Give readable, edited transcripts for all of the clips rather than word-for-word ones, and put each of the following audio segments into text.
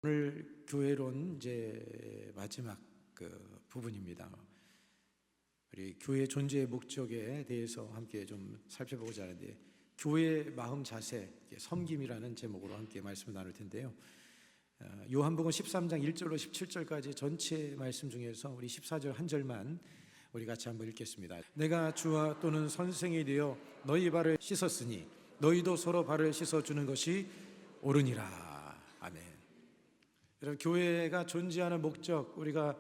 오늘 교회론 이제 마지막 그 부분입니다. 우리 교회 존재의 목적에 대해서 함께 좀 살펴보고자 하는데, 교회의 마음 자세, 섬김이라는 제목으로 함께 말씀을 나눌 텐데요. 요한복음 13장 1절로 17절까지 전체 말씀 중에서 우리 14절 한 절만 우리 같이 한번 읽겠습니다. 내가 주와 또는 선생이 되어 너희 발을 씻었으니 너희도 서로 발을 씻어주는 것이 옳으니라. 아멘. 여러분, 교회가 존재하는 목적, 우리가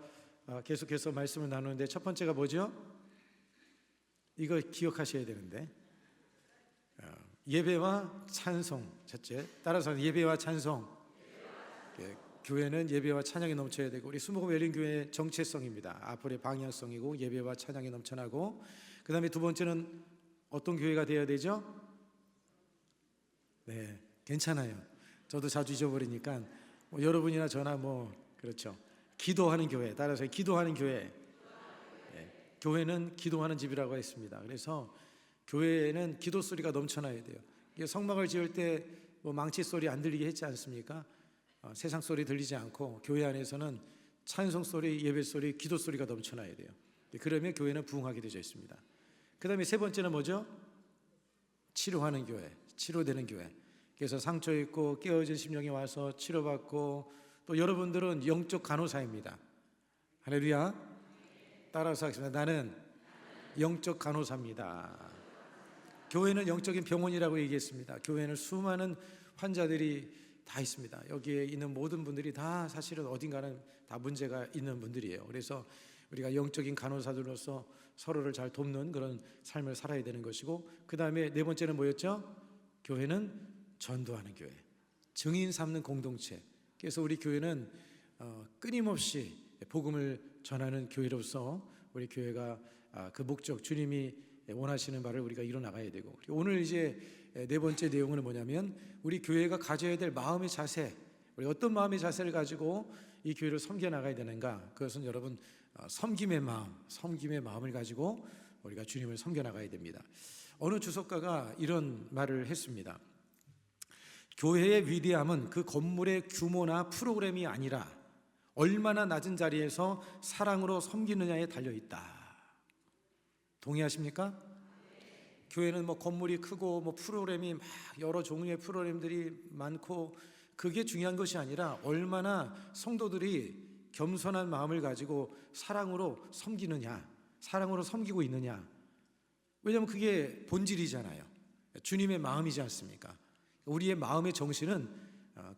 계속해서 말씀을 나누는데 첫 번째가 뭐죠? 이거 기억하셔야 되는데, 예배와 찬송. 첫째, 따라서 예배와 찬송. 교회는 예배와 찬양이 넘쳐야 되고, 우리 수목금 열린교회의 정체성입니다. 앞으로의 방향성이고 예배와 찬양이 넘쳐나고, 그 다음에 두 번째는 어떤 교회가 되어야 되죠? 네, 괜찮아요. 저도 자주 잊어버리니까 여러분이나 저나 그렇죠. 기도하는 교회, 따라서 기도하는 교회. 네, 교회는 기도하는 집이라고 했습니다. 그래서 교회는 기도 소리가 넘쳐나야 돼요. 성막을 지을 때 망치 소리 안 들리게 했지 않습니까? 세상 소리 들리지 않고 교회 안에서는 찬송 소리, 예배 소리, 기도 소리가 넘쳐나야 돼요. 그러면 교회는 부흥하게 되어 있습니다. 그 다음에 세 번째는 뭐죠? 치료하는 교회, 치료되는 교회. 그래서 상처 있고 깨어진 심령이 와서 치료받고, 또 여러분들은 영적 간호사입니다. 할렐루야. 따라서 하겠습니다. 나는 영적 간호사입니다. 교회는 영적인 병원이라고 얘기했습니다. 교회는 수많은 환자들이 다 있습니다. 여기에 있는 모든 분들이 다 사실은 어딘가는 다 문제가 있는 분들이에요. 그래서 우리가 영적인 간호사들로서 서로를 잘 돕는 그런 삶을 살아야 되는 것이고, 그 다음에 네 번째는 뭐였죠? 교회는 전도하는 교회, 증인 삼는 공동체. 그래서 우리 교회는 끊임없이 복음을 전하는 교회로서 우리 교회가 그 목적, 주님이 원하시는 바를 우리가 이뤄나가야 되고, 오늘 이제 네 번째 내용은 뭐냐면, 우리 교회가 가져야 될 마음의 자세, 우리 어떤 마음의 자세를 가지고 이 교회를 섬겨나가야 되는가. 그것은 여러분, 섬김의 마음을 가지고 우리가 주님을 섬겨나가야 됩니다. 어느 주석가가 이런 말을 했습니다. 교회의 위대함은 그 건물의 규모나 프로그램이 아니라 얼마나 낮은 자리에서 사랑으로 섬기느냐에 달려있다. 동의하십니까? 교회는 건물이 크고 프로그램이 여러 종류의 프로그램들이 많고, 그게 중요한 것이 아니라 얼마나 성도들이 겸손한 마음을 가지고 사랑으로 섬기느냐, 사랑으로 섬기고 있느냐. 왜냐하면 그게 본질이잖아요. 주님의 마음이지 않습니까? 우리의 마음의 정신은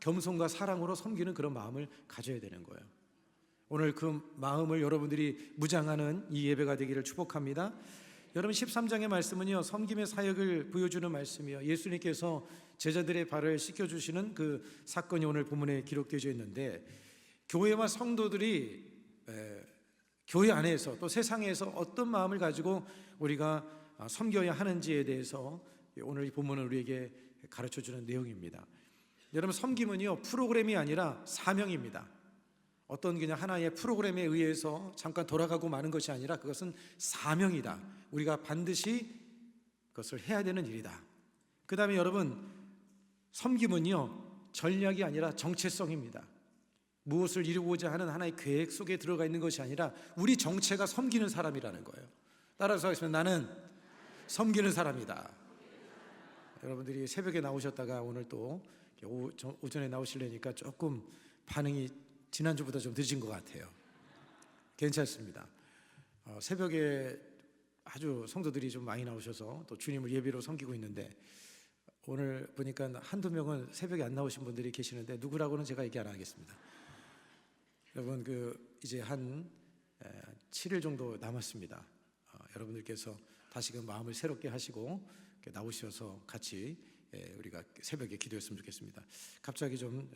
겸손과 사랑으로 섬기는 그런 마음을 가져야 되는 거예요. 오늘 그 마음을 여러분들이 무장하는 이 예배가 되기를 축복합니다. 여러분, 13장의 말씀은요, 섬김의 사역을 보여주는 말씀이에요. 예수님께서 제자들의 발을 씻겨주시는 그 사건이 오늘 본문에 기록되어 있는데, 교회와 성도들이 교회 안에서 또 세상에서 어떤 마음을 가지고 우리가 섬겨야 하는지에 대해서 오늘 이 본문은 우리에게 가르쳐주는 내용입니다. 여러분, 섬김은요, 프로그램이 아니라 사명입니다. 어떤 그냥 하나의 프로그램에 의해서 잠깐 돌아가고 마는 것이 아니라 그것은 사명이다. 우리가 반드시 그것을 해야 되는 일이다. 그 다음에 여러분, 섬김은요, 전략이 아니라 정체성입니다. 무엇을 이루고자 하는 하나의 계획 속에 들어가 있는 것이 아니라 우리 정체가 섬기는 사람이라는 거예요. 따라서 하겠습니다. 나는 섬기는 사람이다. 여러분들이 새벽에 나오셨다가 오늘 또 오전에 나오시려니까 조금 반응이 지난주보다 좀 늦은 것 같아요. 괜찮습니다. 새벽에 아주 성도들이 좀 많이 나오셔서 또 주님을 예배로 섬기고 있는데, 오늘 보니까 한두 명은 새벽에 안 나오신 분들이 계시는데 누구라고는 제가 얘기 안 하겠습니다. 여러분, 이제 한 7일 정도 남았습니다. 여러분들께서 다시금 마음을 새롭게 하시고 나오셔서 같이 우리가 새벽에 기도했으면 좋겠습니다. 갑자기 좀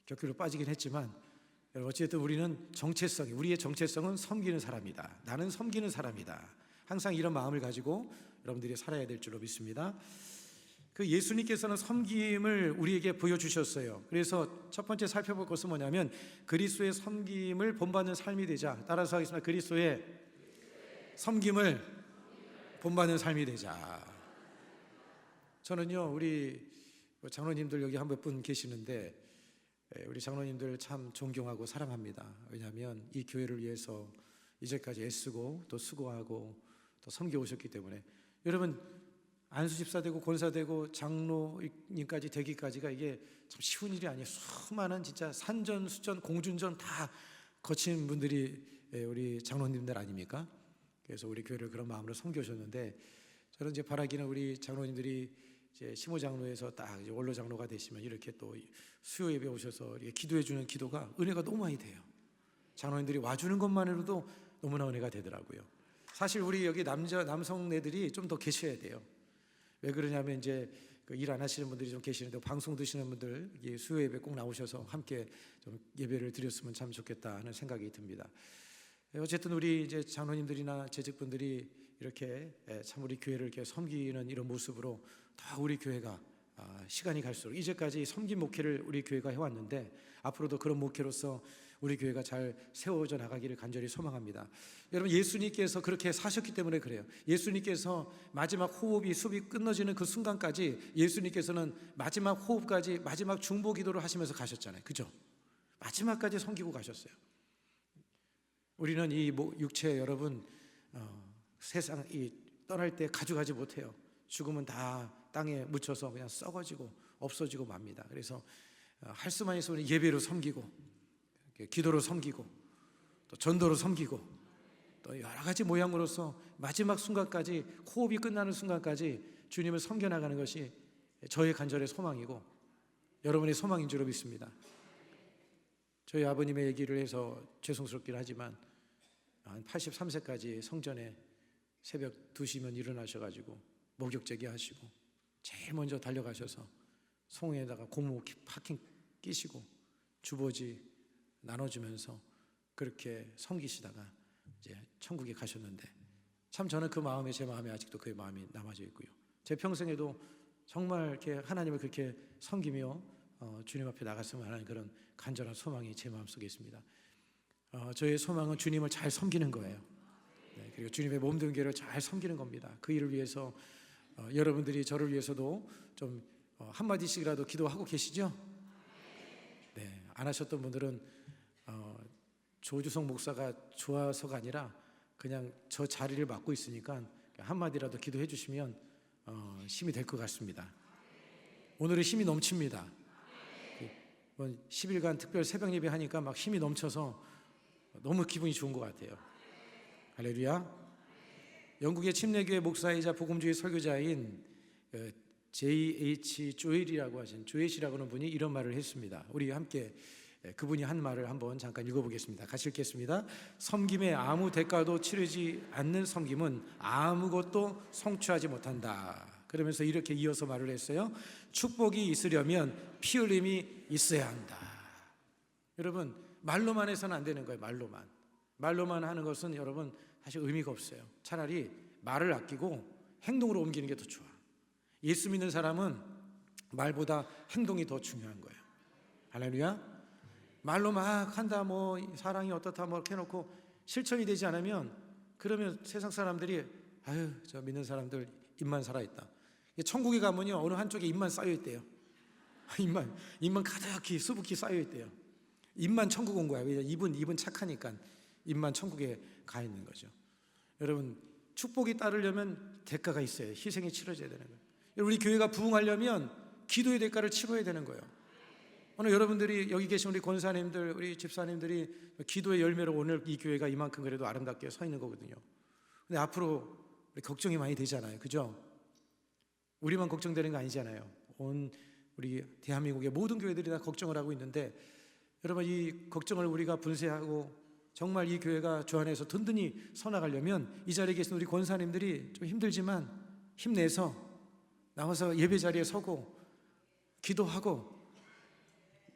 격기로 빠지긴 했지만, 여러분, 어쨌든 우리의 정체성은 섬기는 사람이다. 나는 섬기는 사람이다. 항상 이런 마음을 가지고 여러분들이 살아야 될 줄로 믿습니다. 그 예수님께서는 섬김을 우리에게 보여주셨어요. 그래서 첫 번째 살펴볼 것은 뭐냐면, 그리스도의 섬김을 본받는 삶이 되자. 따라서 하겠습니다. 그리스도의 섬김을 본받는 삶이 되자. 저는요, 우리 장로님들 여기 한 몇 분 계시는데 우리 장로님들 참 존경하고 사랑합니다. 왜냐하면 이 교회를 위해서 이제까지 애쓰고 또 수고하고 또 섬겨 오셨기 때문에. 여러분, 안수 집사 되고 권사 되고 장로님까지 되기까지가 이게 참 쉬운 일이 아니에요. 수많은 진짜 산전수전 공중전 다 거친 분들이 우리 장로님들 아닙니까? 그래서 우리 교회를 그런 마음으로 섬겨오셨는데, 저는 이제 바라기는 우리 장로님들이 이제 심호 장로에서 딱 이제 원로 장로가 되시면 이렇게 또 수요 예배 오셔서 이렇게 기도해 주는 기도가 은혜가 너무 많이 돼요. 장로님들이 와주는 것만으로도 너무나 은혜가 되더라고요. 사실 우리 여기 남성네들이 좀 더 계셔야 돼요. 왜 그러냐면 이제 일 안 하시는 분들이 좀 계시는데, 방송 드시는 분들 수요 예배 꼭 나오셔서 함께 좀 예배를 드렸으면 참 좋겠다 하는 생각이 듭니다. 어쨌든 우리 이제 장로님들이나 재직분들이 이렇게 참 우리 교회를 이렇게 섬기는 이런 모습으로 더 우리 교회가 시간이 갈수록, 이제까지 섬김 목회를 우리 교회가 해왔는데 앞으로도 그런 목회로서 우리 교회가 잘 세워져 나가기를 간절히 소망합니다. 여러분, 예수님께서 그렇게 사셨기 때문에 그래요. 예수님께서 마지막 호흡이 수비 끊어지는 그 순간까지 예수님께서는 마지막 호흡까지 마지막 중보 기도를 하시면서 가셨잖아요. 그죠? 마지막까지 섬기고 가셨어요. 우리는 이 육체, 여러분, 세상 떠날 때 가져가지 못해요. 죽으면 다 땅에 묻혀서 그냥 썩어지고 없어지고 맙니다. 그래서 할 수만 있으면 예배로 섬기고, 기도로 섬기고, 또 전도로 섬기고, 또 여러 가지 모양으로서 마지막 순간까지, 호흡이 끝나는 순간까지 주님을 섬겨나가는 것이 저의 간절의 소망이고 여러분의 소망인 줄 믿습니다. 저희 아버님의 얘기를 해서 죄송스럽긴 하지만 한 83세까지 성전에 새벽 2시면 일어나셔가지고 목욕제기 하시고 제일 먼저 달려가셔서 송에다가 고무 파킹 끼시고 주보지 나눠주면서 그렇게 섬기시다가 이제 천국에 가셨는데, 참 저는 그 마음에, 제 마음에 아직도 그 마음이 남아져 있고요. 제 평생에도 정말 이렇게 하나님을 그렇게 섬기며 주님 앞에 나갔으면 하는 그런 간절한 소망이 제 마음속에 있습니다. 저의 소망은 주님을 잘 섬기는 거예요. 네, 그리고 주님의 몸된 교회를 잘 섬기는 겁니다. 그 일을 위해서 여러분들이 저를 위해서도 좀 한마디씩이라도 기도하고 계시죠? 네, 안 하셨던 분들은 조주성 목사가 좋아서가 아니라 그냥 저 자리를 맡고 있으니까 한마디라도 기도해 주시면 힘이 될 것 같습니다. 오늘은 힘이 넘칩니다. 10일간 특별 새벽 예배 하니까 막 힘이 넘쳐서 너무 기분이 좋은 것 같아요. 할렐루야. 영국의 침례교회 목사이자 복음주의 설교자인 J.H. 조엘이라고 하는 분이 이런 말을 했습니다. 우리 함께 그분이 한 말을 한번 잠깐 읽어보겠습니다. 같이 읽겠습니다. 섬김에 아무 대가도 치르지 않는 섬김은 아무것도 성취하지 못한다. 그러면서 이렇게 이어서 말을 했어요. 축복이 있으려면 피 흘림이 있어야 한다. 여러분, 말로만 해서는 안 되는 거예요. 말로만 하는 것은 여러분 사실 의미가 없어요. 차라리 말을 아끼고 행동으로 옮기는 게 더 좋아. 예수 믿는 사람은 말보다 행동이 더 중요한 거예요. 할렐루야. 말로 막 한다, 뭐 사랑이 어떻다, 뭐 이렇게 해놓고 실천이 되지 않으면, 그러면 세상 사람들이 아유, 저 믿는 사람들 입만 살아있다. 천국에 가면요, 어느 한쪽에 입만 쌓여있대요. 입만 가득히 수북히 쌓여있대요. 입만 천국 온 거야. 왜냐, 입은 착하니까 입만 천국에 가 있는 거죠. 여러분, 축복이 따르려면 대가가 있어요. 희생이 치러져야 되는 거예요. 우리 교회가 부흥하려면 기도의 대가를 치러야 되는 거예요. 오늘 여러분들이 여기 계신 우리 권사님들, 우리 집사님들이 기도의 열매로 오늘 이 교회가 이만큼 그래도 아름답게 서 있는 거거든요. 근데 앞으로 우리 걱정이 많이 되잖아요. 그죠? 우리만 걱정되는 거 아니잖아요. 온 우리 대한민국의 모든 교회들이 다 걱정을 하고 있는데, 여러분, 이 걱정을 우리가 분쇄하고 정말 이 교회가 주 안에서 든든히 서나가려면 이 자리에 계신 우리 권사님들이 좀 힘들지만 힘내서 나와서 예배 자리에 서고 기도하고,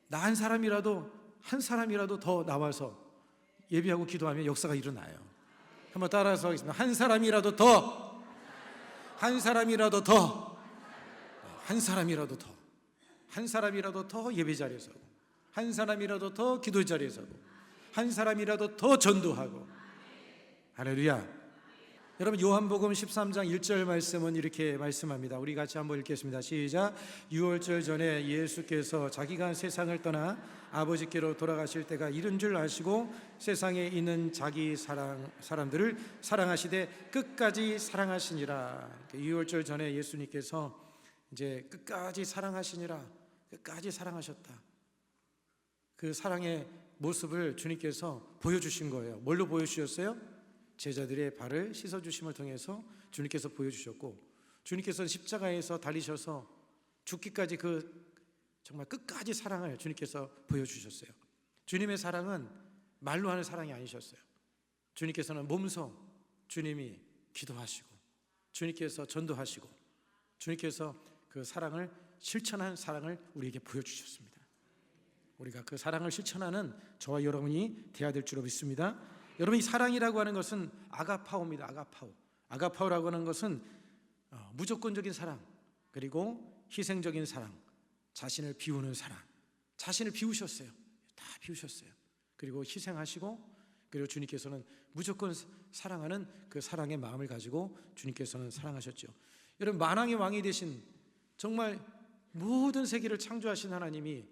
나 한 사람이라도 더 나와서 예배하고 기도하면 역사가 일어나요. 한번 따라서 하겠습니다. 한 사람이라도 더, 한 사람이라도 더, 한 사람이라도 더, 한 사람이라도 더 예배 자리에 서고, 한 사람이라도 더 기도 자리에 서고, 한 사람이라도 더 전도하고. 할렐루야. 여러분 요한복음 13장 1절 말씀은 이렇게 말씀합니다. 우리 같이 한번 읽겠습니다. 시작. 유월절 전에 예수께서 자기가 세상을 떠나 아버지께로 돌아가실 때가 이른 줄 아시고 세상에 있는 자기 사람들을 사랑하시되 끝까지 사랑하시니라. 유월절 전에 예수님께서 이제 끝까지 사랑하시니라, 끝까지 사랑하셨다. 그 사랑의 모습을 주님께서 보여주신 거예요. 뭘로 보여주셨어요? 제자들의 발을 씻어주심을 통해서 주님께서 보여주셨고, 주님께서는 십자가에서 달리셔서 죽기까지 그 정말 끝까지 사랑을 주님께서 보여주셨어요. 주님의 사랑은 말로 하는 사랑이 아니셨어요. 주님께서는 몸소 주님이 기도하시고, 주님께서 전도하시고, 주님께서 그 사랑을 실천한 사랑을 우리에게 보여주셨습니다. 우리가 그 사랑을 실천하는 저와 여러분이 되어야 될 줄로 믿습니다. 여러분, 이 사랑이라고 하는 것은 아가파오입니다. 아가파오라고 하는 것은 무조건적인 사랑, 그리고 희생적인 사랑, 자신을 비우는 사랑. 자신을 비우셨어요. 다 비우셨어요. 그리고 희생하시고, 그리고 주님께서는 무조건 사랑하는 그 사랑의 마음을 가지고 주님께서는 사랑하셨죠. 여러분, 만왕의 왕이 되신, 정말 모든 세계를 창조하신 하나님이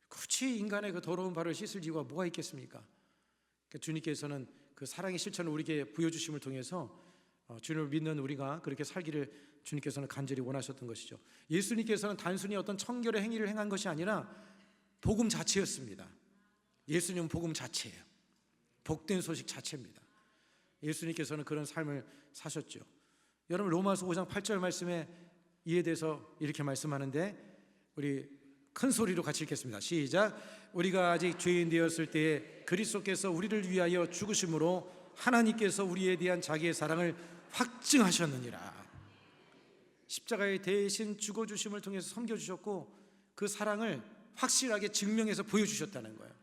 굳이 인간의 그 더러운 발을 씻을 이유가 뭐가 있겠습니까? 그러니까 주님께서는 그 사랑의 실천을 우리에게 보여주심을 통해서 주님을 믿는 우리가 그렇게 살기를 주님께서는 간절히 원하셨던 것이죠. 예수님께서는 단순히 어떤 청결의 행위를 행한 것이 아니라 복음 자체였습니다. 예수님은 복음 자체예요. 복된 소식 자체입니다. 예수님께서는 그런 삶을 사셨죠. 여러분, 로마서 5장 8절 말씀에 이에 대해서 이렇게 말씀하는데, 우리 큰 소리로 같이 읽겠습니다. 시작. 우리가 아직 죄인 되었을 때에 그리스도께서 우리를 위하여 죽으심으로 하나님께서 우리에 대한 자기의 사랑을 확증하셨느니라. 십자가에 대신 죽어주심을 통해서 섬겨주셨고, 그 사랑을 확실하게 증명해서 보여주셨다는 거예요.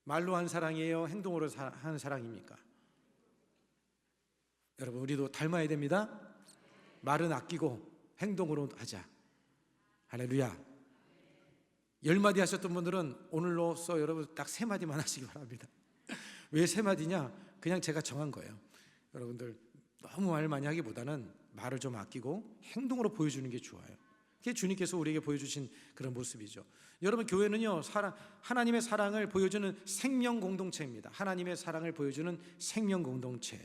말로 한 사랑이에요? 행동으로 한 사랑입니까? 여러분, 우리도 닮아야 됩니다. 말은 아끼고 행동으로 하자. 할렐루야. 10마디 하셨던 분들은 오늘로써 여러분 딱 3마디만 하시기 바랍니다. 왜 3마디냐? 그냥 제가 정한 거예요. 여러분들 너무 말 많이 하기보다는 말을 좀 아끼고 행동으로 보여주는 게 좋아요. 그게 주님께서 우리에게 보여주신 그런 모습이죠. 여러분, 교회는요, 하나님의 사랑을 보여주는 생명 공동체입니다. 하나님의 사랑을 보여주는 생명 공동체.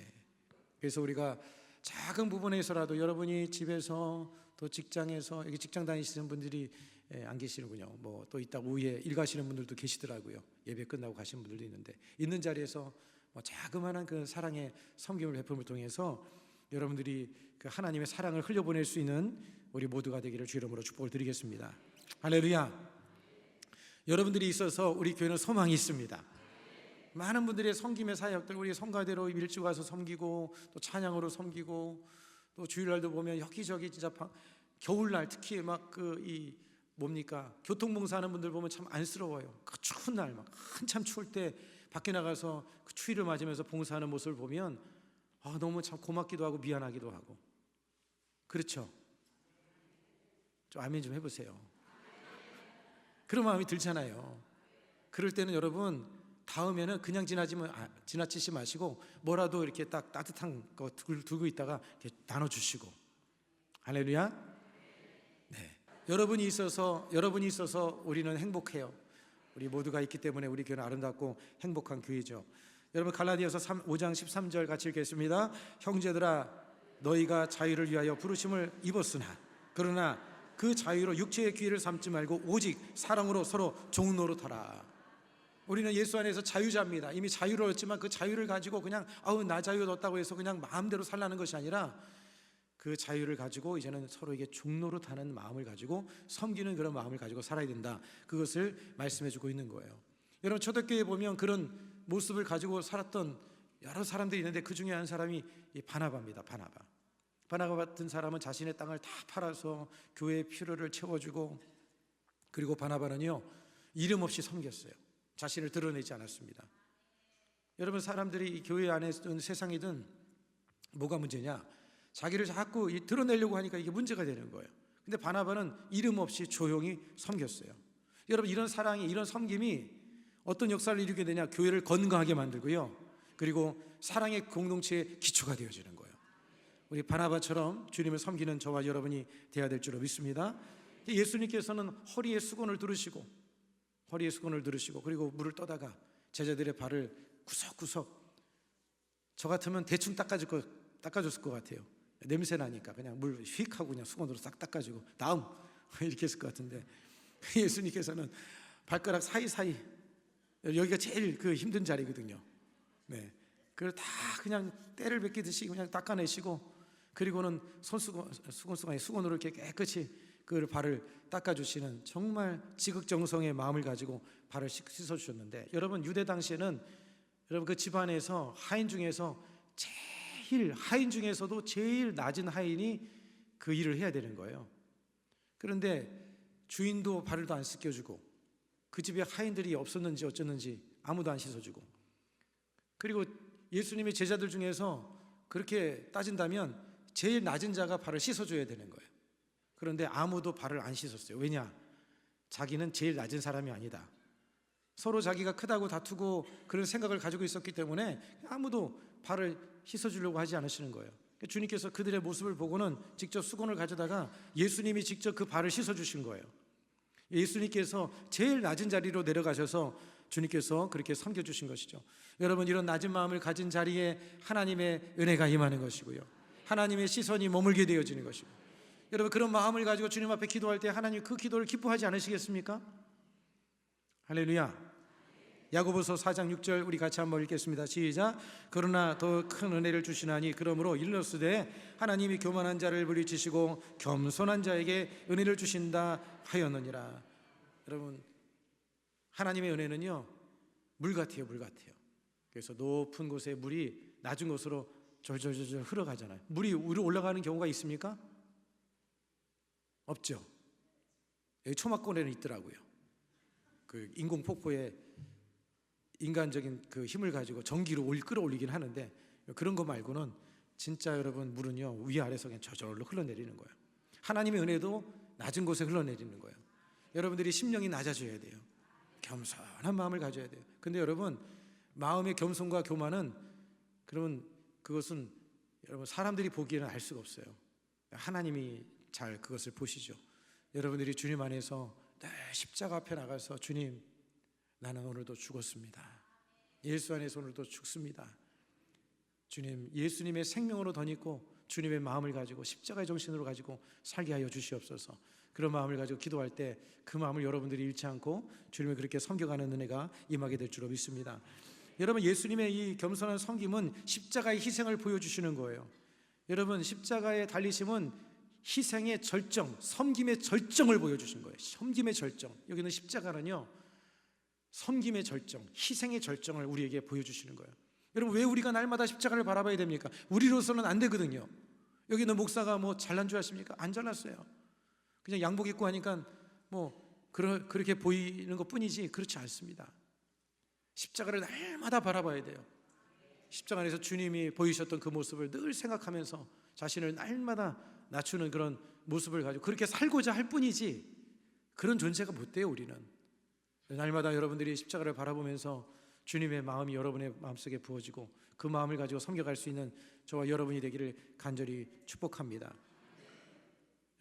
그래서 우리가 작은 부분에서라도, 여러분이 집에서 또 직장에서, 여기 직장 다니시는 분들이 안 계시는군요. 뭐 또 이따 오후에 일 가시는 분들도 계시더라고요. 예배 끝나고 가시는 분들도 있는데, 있는 자리에서 자그마한 그 사랑의 섬김을 베품을 통해서 여러분들이 그 하나님의 사랑을 흘려보낼 수 있는 우리 모두가 되기를 주 이름으로 축복을 드리겠습니다. 할렐루야. 여러분들이 있어서 우리 교회는 소망이 있습니다. 많은 분들의 섬김의 사역들, 우리 성가대로 일찍 와서 섬기고, 또 찬양으로 섬기고, 또 주일날도 보면 여기저기 진짜 겨울날 특히 막 뭡니까? 교통봉사하는 분들 보면 참 안쓰러워요. 그 추운 날 막 한참 추울 때 밖에 나가서 그 추위를 맞으면서 봉사하는 모습을 보면 너무 참 고맙기도 하고 미안하기도 하고. 그렇죠? 좀 아멘 좀 해보세요. 그런 마음이 들잖아요. 그럴 때는 여러분, 다음에는 그냥 지나치지 마시고 뭐라도 이렇게 딱 따뜻한 거 들고 있다가 이렇게 나눠주시고. 할렐루야. 네. 여러분이 있어서 우리는 행복해요. 우리 모두가 있기 때문에 우리 교회는 아름답고 행복한 교회죠. 여러분, 갈라디아서 5장 13절 같이 읽겠습니다. 형제들아, 너희가 자유를 위하여 부르심을 입었으나 그러나 그 자유로 육체의 기회를 삼지 말고 오직 사랑으로 서로 종 노릇하라. 우리는 예수 안에서 자유자입니다. 이미 자유를 얻었지만 그 자유를 가지고 그냥 나 자유 얻었다고 해서 그냥 마음대로 살라는 것이 아니라, 그 자유를 가지고 이제는 서로에게 종노릇하는 마음을 가지고 섬기는 그런 마음을 가지고 살아야 된다. 그것을 말씀해주고 있는 거예요. 여러분, 초대교회에 보면 그런 모습을 가지고 살았던 여러 사람들이 있는데, 그 중에 한 사람이 바나바입니다. 바나바 같은 사람은 자신의 땅을 다 팔아서 교회의 필요를 채워주고, 그리고 바나바는요, 이름 없이 섬겼어요. 자신을 드러내지 않았습니다. 여러분, 사람들이 이 교회 안에든 세상이든 뭐가 문제냐? 자기를 자꾸 드러내려고 하니까 이게 문제가 되는 거예요. 근데 바나바는 이름 없이 조용히 섬겼어요. 여러분, 이런 사랑이, 이런 섬김이 어떤 역사를 이루게 되냐? 교회를 건강하게 만들고요, 그리고 사랑의 공동체의 기초가 되어지는 거예요. 우리 바나바처럼 주님을 섬기는 저와 여러분이 되어야 될 줄로 믿습니다. 예수님께서는 허리에 수건을 두르시고 그리고 물을 떠다가 제자들의 발을 구석구석, 저 같으면 대충 닦아줬을 것 같아요. 냄새 나니까 그냥 물 휙 하고 그냥 수건으로 싹 닦아주고 다음 이렇게 했을 것 같은데, 예수님께서는 발가락 사이사이, 여기가 제일 그 힘든 자리거든요. 네, 그걸 다 그냥 때를 뱉기듯이 그냥 닦아내시고, 그리고는 수건으로 이렇게 깨끗이 그 발을 닦아주시는 정말 지극정성의 마음을 가지고 발을 씻어주셨는데, 여러분 유대 당시에는 여러분 그 집안에서 하인 중에서 하인 중에서도 제일 낮은 하인이 그 일을 해야 되는 거예요. 그런데 주인도 발을도 안 씻겨주고, 그 집에 하인들이 없었는지 어쩌는지 아무도 안 씻어주고, 그리고 예수님의 제자들 중에서 그렇게 따진다면 제일 낮은 자가 발을 씻어줘야 되는 거예요. 그런데 아무도 발을 안 씻었어요. 왜냐? 자기는 제일 낮은 사람이 아니다. 서로 자기가 크다고 다투고 그런 생각을 가지고 있었기 때문에 아무도 발을 씻어주려고 하지 않으시는 거예요. 주님께서 그들의 모습을 보고는 직접 수건을 가져다가 예수님이 직접 그 발을 씻어주신 거예요. 예수님께서 제일 낮은 자리로 내려가셔서 주님께서 그렇게 섬겨주신 것이죠. 여러분, 이런 낮은 마음을 가진 자리에 하나님의 은혜가 임하는 것이고요, 하나님의 시선이 머물게 되어지는 것이고, 여러분 그런 마음을 가지고 주님 앞에 기도할 때 하나님 그 기도를 기뻐하지 않으시겠습니까? 할렐루야. 야고보서 4장 6절 우리 같이 한번 읽겠습니다. 시작. 그러나 더 큰 은혜를 주시나니 그러므로 일렀으되 하나님이 교만한 자를 물리치시고 겸손한 자에게 은혜를 주신다 하였느니라. 여러분, 하나님의 은혜는요 물 같아요. 그래서 높은 곳에 물이 낮은 곳으로 절절절절 흘러가잖아요. 물이 위로 올라가는 경우가 있습니까? 없죠. 여기 초막권에는 있더라고요. 그 인공 폭포에 인간적인 그 힘을 가지고 전기로 끌어올리긴 하는데, 그런 거 말고는 진짜 여러분 물은요 위아래서 그냥 저절로 흘러내리는 거예요. 하나님의 은혜도 낮은 곳에 흘러내리는 거예요. 여러분들이 심령이 낮아져야 돼요. 겸손한 마음을 가져야 돼요. 근데 여러분, 마음의 겸손과 교만은, 그러면 그것은 여러분 사람들이 보기에는 알 수가 없어요. 하나님이 잘 그것을 보시죠. 여러분들이 주님 안에서 늘 십자가 앞에 나가서 주님, 나는 오늘도 죽었습니다. 예수 안에서 오늘도 죽습니다. 주님, 예수님의 생명으로 덧입고 주님의 마음을 가지고 십자가의 정신으로 가지고 살게 하여 주시옵소서. 그런 마음을 가지고 기도할 때 그 마음을 여러분들이 잃지 않고 주님을 그렇게 섬겨가는 은혜가 임하게 될 줄로 믿습니다. 여러분, 예수님의 이 겸손한 섬김은 십자가의 희생을 보여주시는 거예요. 여러분, 십자가의 달리심은 희생의 절정, 섬김의 절정을 보여주신 거예요. 섬김의 절정. 여기는 십자가는요 섬김의 절정, 희생의 절정을 우리에게 보여주시는 거예요. 여러분, 왜 우리가 날마다 십자가를 바라봐야 됩니까? 우리로서는 안 되거든요. 여기 있는 목사가 뭐 잘난 줄 아십니까? 안 잘났어요. 그냥 양복 입고 하니까 뭐 그렇게 보이는 것 뿐이지 그렇지 않습니다. 십자가를 날마다 바라봐야 돼요. 십자가 안에서 주님이 보이셨던 그 모습을 늘 생각하면서 자신을 날마다 낮추는 그런 모습을 가지고 그렇게 살고자 할 뿐이지 그런 존재가 못 돼요. 우리는 날마다 여러분들이 십자가를 바라보면서 주님의 마음이 여러분의 마음속에 부어지고 그 마음을 가지고 섬겨갈 수 있는 저와 여러분이 되기를 간절히 축복합니다.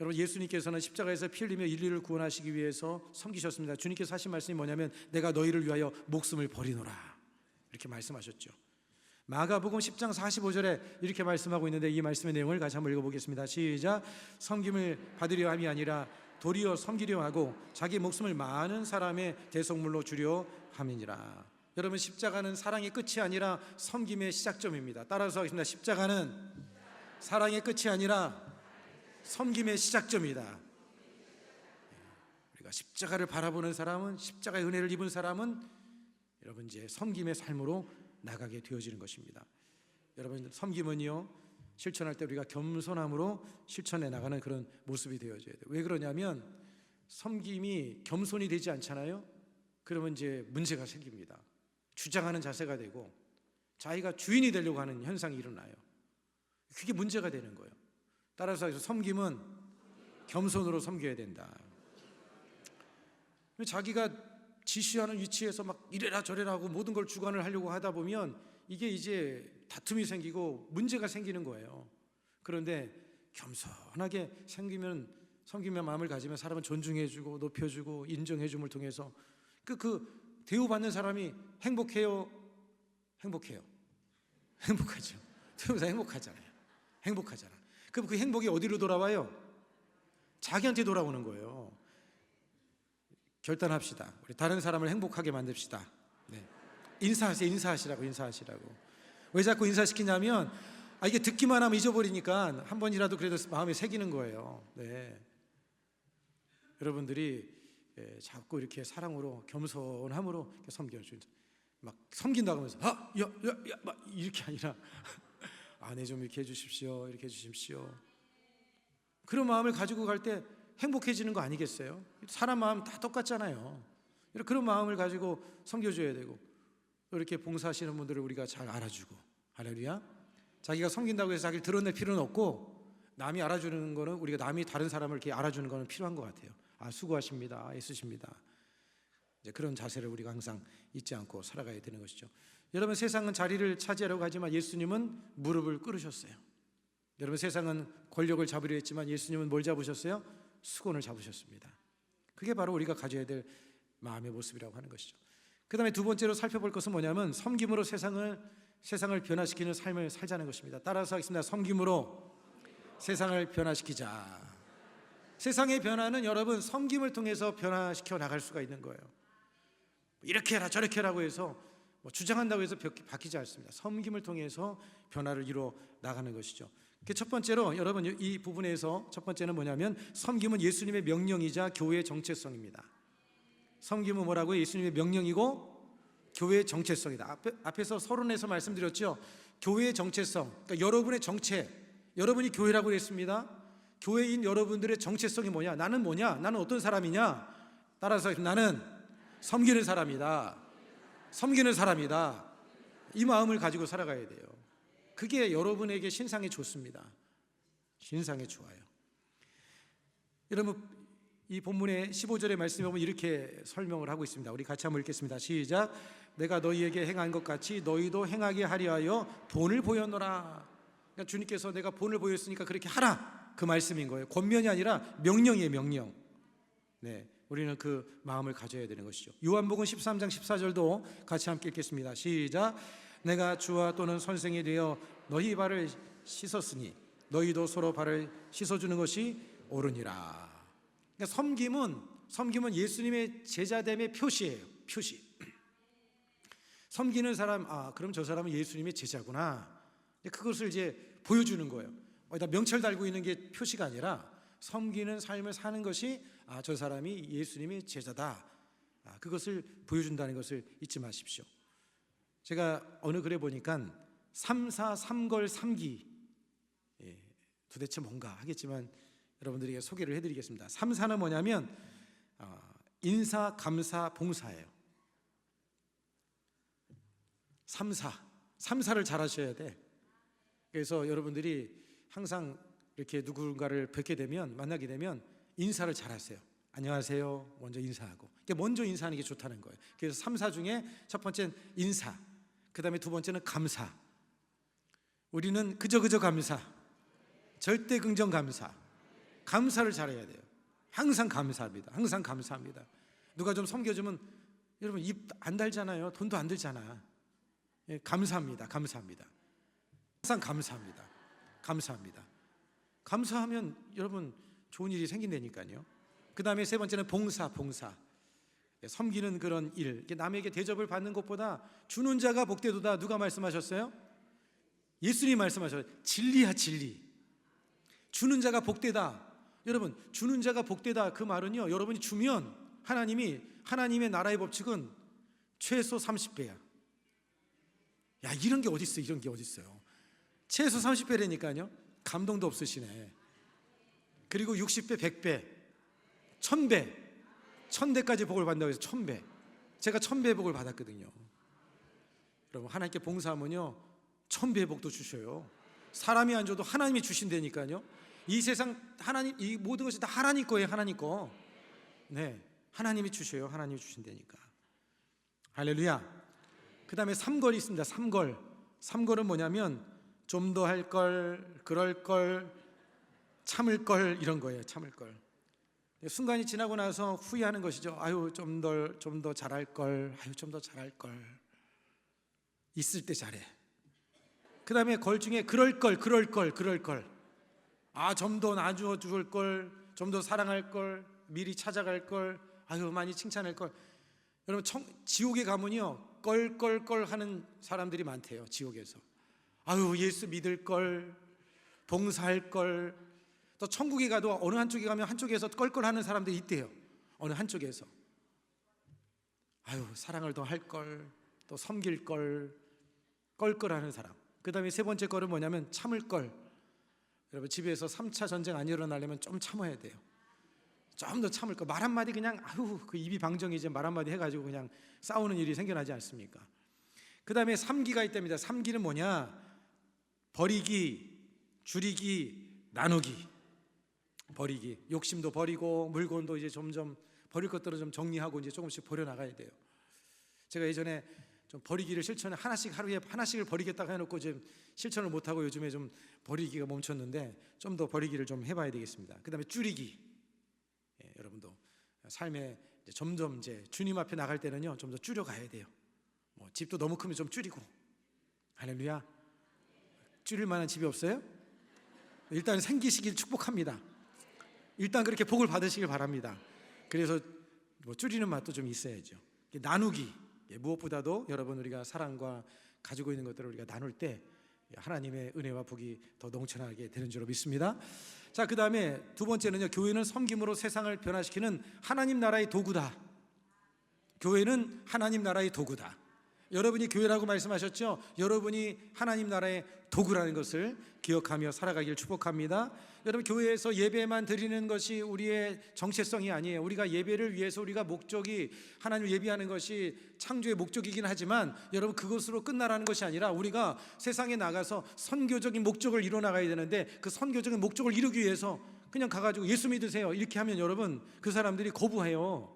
여러분, 예수님께서는 십자가에서 피 흘리며 인류를 구원하시기 위해서 섬기셨습니다. 주님께서 하신 말씀이 뭐냐면 내가 너희를 위하여 목숨을 버리노라, 이렇게 말씀하셨죠. 마가복음 10장 45절에 이렇게 말씀하고 있는데, 이 말씀의 내용을 같이 한번 읽어보겠습니다. 시작. 섬김을 받으려 함이 아니라 도리어 섬기려 하고 자기 목숨을 많은 사람의 대속물로 주려 함이니라. 여러분, 십자가는 사랑의 끝이 아니라 섬김의 시작점입니다. 따라서 하겠습니다. 십자가는 사랑의 끝이 아니라 섬김의 시작점이다. 우리가 십자가를 바라보는 사람은, 십자가의 은혜를 입은 사람은 여러분 이제 섬김의 삶으로 나가게 되어지는 것입니다. 여러분, 섬김은요 실천할 때 우리가 겸손함으로 실천해 나가는 그런 모습이 되어져야 돼요. 왜 그러냐면 섬김이 겸손이 되지 않잖아요. 그러면 이제 문제가 생깁니다. 주장하는 자세가 되고 자기가 주인이 되려고 하는 현상이 일어나요. 그게 문제가 되는 거예요. 따라서 섬김은 겸손으로 섬겨야 된다. 자기가 지시하는 위치에서 막 이래라 저래라 하고 모든 걸 주관을 하려고 하다 보면 이게 이제 다툼이 생기고 문제가 생기는 거예요. 그런데 겸손하게 섬기며 마음을 가지면 사람은 존중해주고 높여주고 인정해줌을 통해서 그 대우받는 사람이 행복해요? 행복해요. 행복하죠. 대우자 행복하잖아요. 행복하잖아. 그럼 그 행복이 어디로 돌아와요? 자기한테 돌아오는 거예요. 결단합시다. 우리 다른 사람을 행복하게 만듭시다. 네. 인사하시라고. 왜 자꾸 인사시키냐면 이게 듣기만 하면 잊어버리니까 한 번이라도 그래도 마음에 새기는 거예요. 네. 여러분들이 자꾸 이렇게 사랑으로 겸손함으로 섬겨주는, 막 섬긴다고 하면서 막 이렇게 아니라 아내 좀 이렇게 해주십시오, 이렇게 해주십시오. 그런 마음을 가지고 갈 때 행복해지는 거 아니겠어요? 사람 마음 다 똑같잖아요. 그런 마음을 가지고 섬겨줘야 되고, 이렇게 봉사하시는 분들을 우리가 잘 알아주고, 할렐루야. 자기가 섬긴다고 해서 자기를 드러낼 필요는 없고, 남이 알아주는 거는, 우리가 남이 다른 사람을 이렇게 알아주는 거는 필요한 것 같아요. 수고하십니다, 애쓰십니다. 이제 그런 자세를 우리가 항상 잊지 않고 살아가야 되는 것이죠. 여러분, 세상은 자리를 차지하려고 하지만 예수님은 무릎을 꿇으셨어요. 여러분, 세상은 권력을 잡으려 했지만 예수님은 뭘 잡으셨어요? 수건을 잡으셨습니다. 그게 바로 우리가 가져야 될 마음의 모습이라고 하는 것이죠. 그 다음에 두 번째로 살펴볼 것은 뭐냐면 섬김으로 세상을 변화시키는 삶을 살자는 것입니다. 따라서 하겠습니다. 섬김으로 세상을 변화시키자. 세상의 변화는 여러분 섬김을 통해서 변화시켜 나갈 수가 있는 거예요. 이렇게 해라 저렇게 하라고 해서 주장한다고 해서 바뀌지 않습니다. 섬김을 통해서 변화를 이루어 나가는 것이죠. 첫 번째로 여러분 이 부분에서 첫 번째는 뭐냐면 섬김은 예수님의 명령이자 교회의 정체성입니다. 섬김은 뭐라고요? 예수님의 명령이고 교회의 정체성이다. 앞에서 서론에서 말씀드렸죠. 교회의 정체성, 그러니까 여러분의 정체, 여러분이 교회라고 했습니다. 교회인 여러분들의 정체성이 뭐냐? 나는 뭐냐? 나는 어떤 사람이냐? 따라서 나는 섬기는 사람이다. 섬기는 사람이다. 이 마음을 가지고 살아가야 돼요. 그게 여러분에게 신상에 좋습니다. 신상에 좋아요. 여러분, 이 본문의 15절의 말씀에 보면 이렇게 설명을 하고 있습니다. 우리 같이 한번 읽겠습니다. 시작. 내가 너희에게 행한 것 같이 너희도 행하게 하려 하여 본을 보였노라. 그러니까 주님께서 내가 본을 보였으니까 그렇게 하라, 그 말씀인 거예요. 권면이 아니라 명령이에요. 명령. 네, 우리는 그 마음을 가져야 되는 것이죠. 요한복음 13장 14절도 같이 함께 읽겠습니다. 시작. 내가 주와 또는 선생이 되어 너희 발을 씻었으니 너희도 서로 발을 씻어주는 것이 옳으니라. 그러니까 섬김은 예수님의 제자됨의 표시예요. 표시. 섬기는 사람, 그럼 저 사람은 예수님의 제자구나. 그것을 이제 보여주는 거예요. 어디다 명찰 달고 있는 게 표시가 아니라 섬기는 삶을 사는 것이 저 사람이 예수님의 제자다. 그것을 보여준다는 것을 잊지 마십시오. 제가 어느 글에 보니까 3사 3걸 3기, 도대체 뭔가 하겠지만 여러분들에게 소개를 해드리겠습니다. 3사는 뭐냐면 인사, 감사, 봉사예요. 3사를 잘 하셔야 돼. 그래서 여러분들이 항상 이렇게 누군가를 뵙게 되면, 만나게 되면 인사를 잘 하세요. 안녕하세요 먼저 인사하고, 먼저 인사하는 게 좋다는 거예요. 그래서 3사 중에 첫 번째는 인사, 그 다음에 두 번째는 감사. 우리는 그저 감사, 절대 긍정 감사, 감사를 잘해야 돼요. 항상 감사합니다. 항상 감사합니다. 누가 좀 섬겨주면 여러분 입 안 달잖아요. 돈도 안 들잖아. 감사합니다. 감사합니다. 항상 감사합니다. 감사합니다. 감사하면 여러분 좋은 일이 생긴다니까요. 그 다음에 세 번째는 봉사. 섬기는 그런 일, 남에게 대접을 받는 것보다 주는 자가 복되도다. 누가 말씀하셨어요? 예수님이 말씀하셨어요. 진리야 진리. 주는 자가 복되다. 여러분, 주는 자가 복되다, 그 말은요, 여러분이 주면 하나님의 나라의 법칙은 최소 30배야. 야, 이런 게 어딨어. 이런 게 어딨어요. 최소 30배라니까요. 감동도 없으시네. 그리고 60배, 100배, 1000배, 1000대까지 복을 받는다고 해서 1000배. 제가 1000배의 복을 받았거든요. 여러분, 하나님께 봉사하면요 1000배의 복도 주셔요. 사람이 안 줘도 하나님이 주신다니까요. 이 세상 하나님, 이 모든 것이 다 하나님 거예요. 하나님 거. 네, 하나님이 주셔요. 하나님이 주신다니까. 할렐루야. 그 다음에 3걸이 있습니다. 3걸. 3걸은 뭐냐면 좀 더 할 걸, 그럴 걸, 참을 걸, 이런 거예요. 참을 걸. 순간이 지나고 나서 후회하는 것이죠. 아유, 좀 더 잘할 걸, 아유, 좀 더 잘할 걸. 있을 때 잘해. 그 다음에 걸 중에 그럴 걸. 아, 좀 더 놔주어 줄 걸, 좀 더 사랑할 걸, 미리 찾아갈 걸, 아유, 많이 칭찬할 걸. 여러분, 지옥에 가면요, 걸 하는 사람들이 많대요. 지옥에서. 아유, 예수 믿을 걸, 봉사할 걸. 또 천국에 가도 어느 한쪽에 가면 한쪽에서 껄껄하는 사람들이 있대요. 어느 한쪽에서. 아유, 사랑을 더 할 걸, 또 섬길 걸, 껄껄하는 사람. 그 다음에 세 번째 걸은 뭐냐면 참을 걸. 여러분, 집에서 3차 전쟁 안 일어나려면 좀 참아야 돼요. 좀 더 참을 거. 말 한마디 그냥 아유, 그 입이 방정이지 말 한마디 해가지고 그냥 싸우는 일이 생겨나지 않습니까? 그 다음에 3기가 있답니다. 3기는 뭐냐? 버리기, 줄이기, 나누기. 버리기. 욕심도 버리고 물건도 이제 점점 버릴 것들을 좀 정리하고 이제 조금씩 버려나가야 돼요. 제가 예전에 좀 버리기를 실천을 하루에 하나씩을 버리겠다고 해놓고 지금 실천을 못하고 요즘에 좀 버리기가 멈췄는데 좀 더 버리기를 좀 해봐야 되겠습니다. 그 다음에 줄이기. 여러분도 삶에 이제 점점 이제 주님 앞에 나갈 때는요 좀 더 줄여가야 돼요. 뭐 집도 너무 크면 좀 줄이고. 할렐루야. 줄일 만한 집이 없어요? 일단 생기시길 축복합니다. 일단 그렇게 복을 받으시길 바랍니다. 그래서 뭐 줄이는 맛도 좀 있어야죠. 나누기. 무엇보다도 여러분, 우리가 사랑과 가지고 있는 것들을 우리가 나눌 때 하나님의 은혜와 복이 더 넘쳐나게 되는 줄로 믿습니다. 자, 그 다음에 두 번째는요, 교회는 섬김으로 세상을 변화시키는 하나님 나라의 도구다. 교회는 하나님 나라의 도구다. 여러분이 교회라고 말씀하셨죠? 여러분이 하나님 나라의 도구라는 것을 기억하며 살아가길 축복합니다. 여러분, 교회에서 예배만 드리는 것이 우리의 정체성이 아니에요. 우리가 예배를 위해서 우리가 목적이 하나님을 예배하는 것이 창조의 목적이긴 하지만 여러분, 그것으로 끝나라는 것이 아니라 우리가 세상에 나가서 선교적인 목적을 이뤄나가야 되는데 그 선교적인 목적을 이루기 위해서 그냥 가가지고 예수 믿으세요 이렇게 하면 여러분, 그 사람들이 거부해요.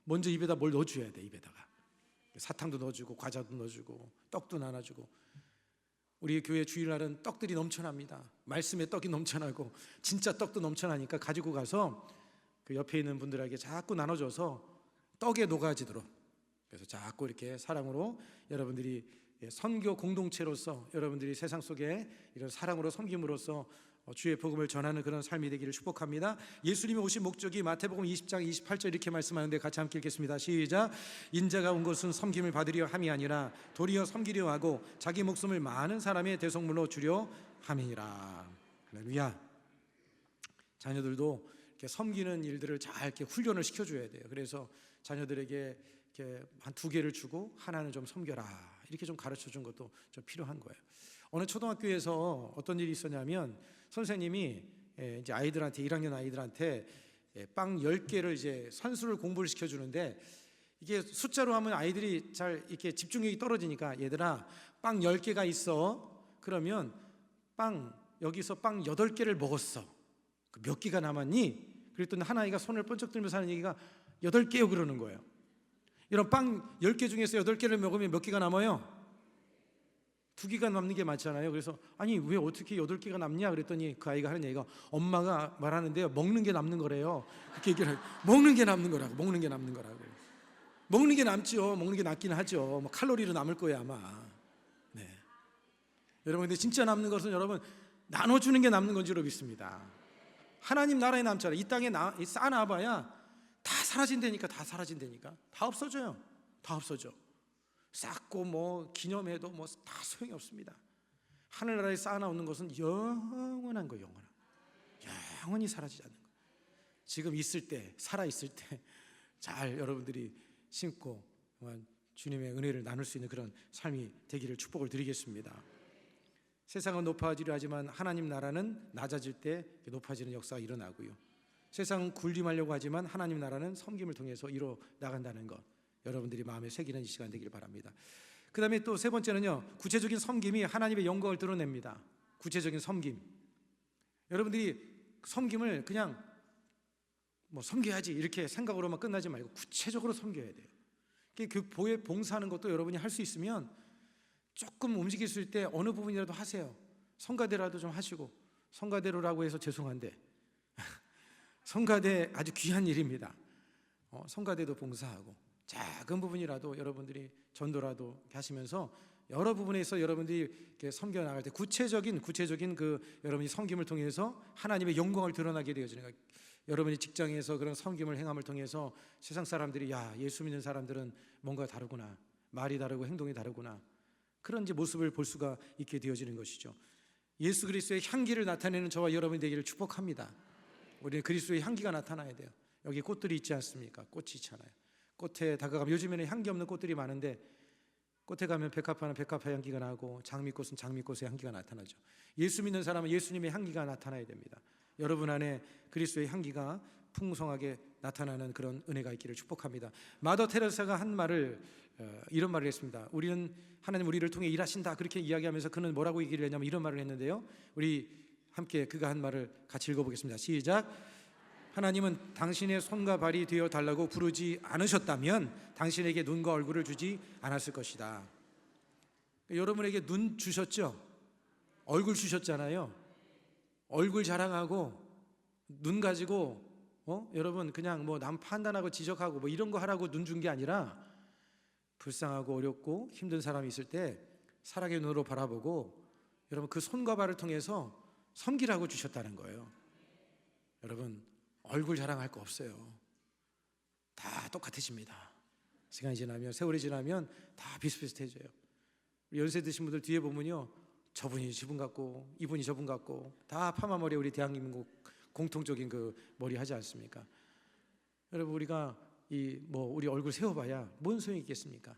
먼저 입에다 뭘 넣어줘야 돼. 입에다가 사탕도 넣어주고 과자도 넣어주고 떡도 나눠주고. 우리 교회 주일날은 떡들이 넘쳐납니다. 말씀의 떡이 넘쳐나고 진짜 떡도 넘쳐나니까 가지고 가서 그 옆에 있는 분들에게 자꾸 나눠줘서 떡에 녹아지도록, 그래서 자꾸 이렇게 사랑으로 여러분들이 선교 공동체로서 여러분들이 세상 속에 이런 사랑으로 섬김으로써 주의 복음을 전하는 그런 삶이 되기를 축복합니다. 예수님이 오신 목적이 마태복음 20장 28절 이렇게 말씀하는데 같이 함께 읽겠습니다. 시작. 인자가 온 것은 섬김을 받으려 함이 아니라 도리어 섬기려 하고 자기 목숨을 많은 사람의 대속물로 주려 함이니라. 할렐루야. 자녀들도 이렇게 섬기는 일들을 잘 이렇게 훈련을 시켜줘야 돼요. 그래서 자녀들에게 이렇게 한 2개를 주고 하나는 좀 섬겨라 이렇게 좀 가르쳐 준 것도 좀 필요한 거예요. 어느 초등학교에서 어떤 일이 있었냐면 선생님이 이제 아이들한테 1학년 아이들한테 빵 10개를 이제 산수를 공부를 시켜주는데 이게 숫자로 하면 아이들이 잘 이렇게 집중력이 떨어지니까 얘들아 빵 10개가 있어. 그러면 여기서 빵 8개를 먹었어. 몇 개가 남았니? 그랬더니 한 아이가 손을 번쩍 들면서 하는 얘기가 8개요 그러는 거예요. 이런 빵 10개 중에서 8개를 먹으면 몇 개가 남아요? 2개가 남는 게 맞잖아요. 그래서 아니 왜 어떻게 8개가 남냐 그랬더니 그 아이가 하는 얘기가 엄마가 말하는데요, 먹는 게 남는 거래요. 그렇게 얘기를 해요. 먹는 게 남는 거라고. 먹는 게 남죠. 먹는 게 남긴 하죠. 뭐 칼로리로 남을 거예요 아마. 네. 여러분, 근데 진짜 남는 것은 여러분 나눠주는 게 남는 건 줄로 믿습니다. 하나님 나라에 남잖아요. 이 땅에 쌓아놔봐야 다 사라진다니까. 다 없어져요. 다 없어져. 쌓고 뭐 기념해도 뭐 다 소용이 없습니다. 하늘나라에 쌓아놓는 것은 영원한 거예요. 영원히 사라지지 않는 거예요. 지금 있을 때, 살아있을 때 잘 여러분들이 심고 주님의 은혜를 나눌 수 있는 그런 삶이 되기를 축복을 드리겠습니다. 세상은 높아지려 하지만 하나님 나라는 낮아질 때 높아지는 역사가 일어나고요. 세상은 군림하려고 하지만 하나님 나라는 섬김을 통해서 이뤄 나간다는 것, 여러분들이 마음에 새기는 이 시간 되길 바랍니다. 그 다음에 또 세 번째는요, 구체적인 섬김이 하나님의 영광을 드러냅니다. 구체적인 섬김. 여러분들이 섬김을 그냥 뭐 섬겨야지 이렇게 생각으로만 끝나지 말고 구체적으로 섬겨야 돼요. 그 교회 봉사하는 것도 여러분이 할 수 있으면 조금 움직일 수 있을 때 어느 부분이라도 하세요. 성가대라도 좀 하시고. 성가대로라고 해서 죄송한데 성가대 아주 귀한 일입니다. 성가대도 봉사하고 작은 부분이라도 여러분들이 전도라도 하시면서 여러 부분에서 여러분들이 이렇게 섬겨 나갈 때 구체적인 그 여러분이 섬김을 통해서 하나님의 영광을 드러나게 되어지는 거예요. 여러분이 직장에서 그런 섬김을 행함을 통해서 세상 사람들이 야, 예수 믿는 사람들은 뭔가 다르구나, 말이 다르고 행동이 다르구나, 그런 이제 모습을 볼 수가 있게 되어지는 것이죠. 예수 그리스도의 향기를 나타내는 저와 여러분이 되기를 축복합니다. 우리는 그리스도의 향기가 나타나야 돼요. 여기 꽃들이 있지 않습니까? 꽃이 있잖아요. 꽃에 다가가면 요즘에는 향기 없는 꽃들이 많은데 꽃에 가면 백합화는 백합화 향기가 나고 장미꽃은 장미꽃의 향기가 나타나죠. 예수 믿는 사람은 예수님의 향기가 나타나야 됩니다. 여러분 안에 그리스도의 향기가 풍성하게 나타나는 그런 은혜가 있기를 축복합니다. 마더 테레사가 한 말을 이런 말을 했습니다. 우리는 하나님 우리를 통해 일하신다 그렇게 이야기하면서 그는 뭐라고 얘기를 했냐면 이런 말을 했는데요. 우리 함께 그가 한 말을 같이 읽어보겠습니다. 시작. 하나님은 당신의 손과 발이 되어 달라고 부르지 않으셨다면 당신에게 눈과 얼굴을 주지 않았을 것이다. 여러분에게 눈 주셨죠? 얼굴 주셨잖아요. 얼굴 자랑하고 눈 가지고 여러분 그냥 뭐 남 판단하고 지적하고 뭐 이런 거 하라고 눈 준 게 아니라 불쌍하고 어렵고 힘든 사람이 있을 때 사랑의 눈으로 바라보고 여러분 그 손과 발을 통해서 섬기라고 주셨다는 거예요. 여러분 얼굴 자랑할 거 없어요. 다 똑같아집니다. 시간이 지나면 세월이 지나면 다 비슷비슷해져요. 연세 드신 분들 뒤에 보면요, 저분이 저분 같고 이분이 저분 같고 다 파마머리에 우리 대한민국 공통적인 그 머리 하지 않습니까? 여러분 우리가 우리 얼굴 세워봐야 뭔 소용이 있겠습니까?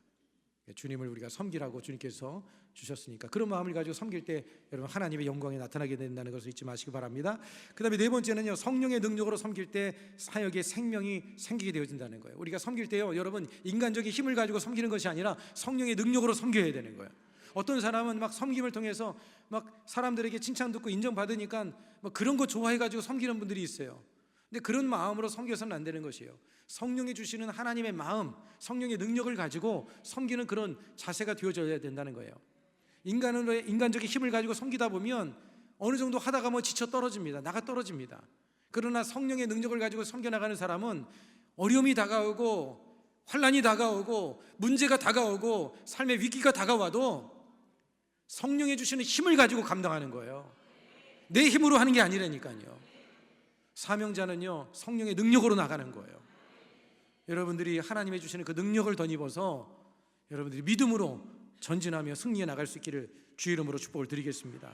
주님을 우리가 섬기라고 주님께서 주셨으니까 그런 마음을 가지고 섬길 때 여러분 하나님의 영광이 나타나게 된다는 것을 잊지 마시기 바랍니다. 그 다음에 네 번째는요, 성령의 능력으로 섬길 때 사역의 생명이 생기게 되어진다는 거예요. 우리가 섬길 때요, 여러분 인간적인 힘을 가지고 섬기는 것이 아니라 성령의 능력으로 섬겨야 되는 거예요. 어떤 사람은 막 섬김을 통해서 막 사람들에게 칭찬 듣고 인정받으니까 뭐 그런 거 좋아해가지고 섬기는 분들이 있어요. 근데 그런 마음으로 섬겨서는 안 되는 것이에요. 성령이 주시는 하나님의 마음, 성령의 능력을 가지고 섬기는 그런 자세가 되어져야 된다는 거예요. 인간적인 힘을 가지고 섬기다 보면 어느 정도 하다가 뭐 지쳐 떨어집니다. 나가 떨어집니다. 그러나 성령의 능력을 가지고 섬겨나가는 사람은 어려움이 다가오고 환난이 다가오고 문제가 다가오고 삶의 위기가 다가와도 성령이 주시는 힘을 가지고 감당하는 거예요. 내 힘으로 하는 게 아니라니까요. 사명자는요, 성령의 능력으로 나가는 거예요. 여러분들이 하나님의 주시는 그 능력을 덧입어서 여러분들이 믿음으로 전진하며 승리해 나갈 수 있기를 주의 이름으로 축복을 드리겠습니다.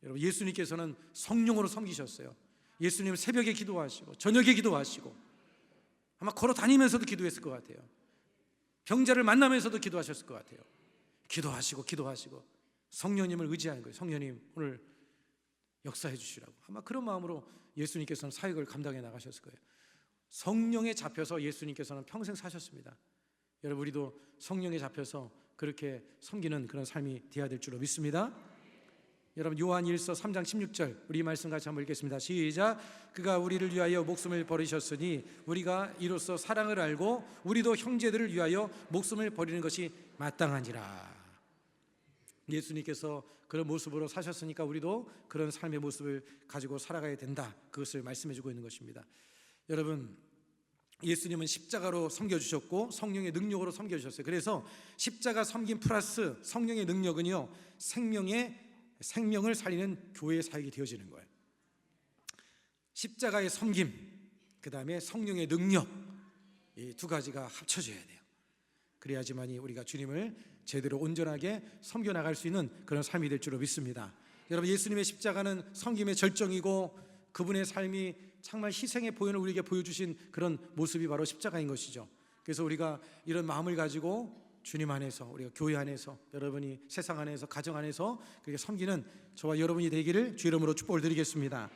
여러분 예수님께서는 성령으로 섬기셨어요. 예수님은 새벽에 기도하시고 저녁에 기도하시고 아마 걸어 다니면서도 기도했을 것 같아요. 병자를 만나면서도 기도하셨을 것 같아요. 기도하시고 성령님을 의지하는 거예요. 성령님 오늘 역사해 주시라고 아마 그런 마음으로 예수님께서는 사역을 감당해 나가셨을 거예요. 성령에 잡혀서 예수님께서는 평생 사셨습니다. 여러분 우리도 성령에 잡혀서 그렇게 섬기는 그런 삶이 되어야 될 줄로 믿습니다. 여러분 요한 1서 3장 16절 우리 말씀 같이 한번 읽겠습니다. 시작. 그가 우리를 위하여 목숨을 버리셨으니 우리가 이로써 사랑을 알고 우리도 형제들을 위하여 목숨을 버리는 것이 마땅하니라. 예수님께서 그런 모습으로 사셨으니까 우리도 그런 삶의 모습을 가지고 살아가야 된다. 그것을 말씀해 주고 있는 것입니다. 여러분 예수님은 십자가로 섬겨주셨고 성령의 능력으로 섬겨주셨어요. 그래서 십자가 섬김 플러스 성령의 능력은요, 생명을 살리는 교회의 사역이 되어지는 거예요. 십자가의 섬김, 그 다음에 성령의 능력, 이 두 가지가 합쳐져야 돼요. 그래야지만이 우리가 주님을 제대로 온전하게 섬겨나갈 수 있는 그런 삶이 될 줄로 믿습니다. 여러분 예수님의 십자가는 섬김의 절정이고 그분의 삶이 정말 희생의 보혈을 우리에게 보여주신 그런 모습이 바로 십자가인 것이죠. 그래서 우리가 이런 마음을 가지고 주님 안에서 우리가 교회 안에서 여러분이 세상 안에서 가정 안에서 그렇게 섬기는 저와 여러분이 되기를 주 이름으로 축복을 드리겠습니다.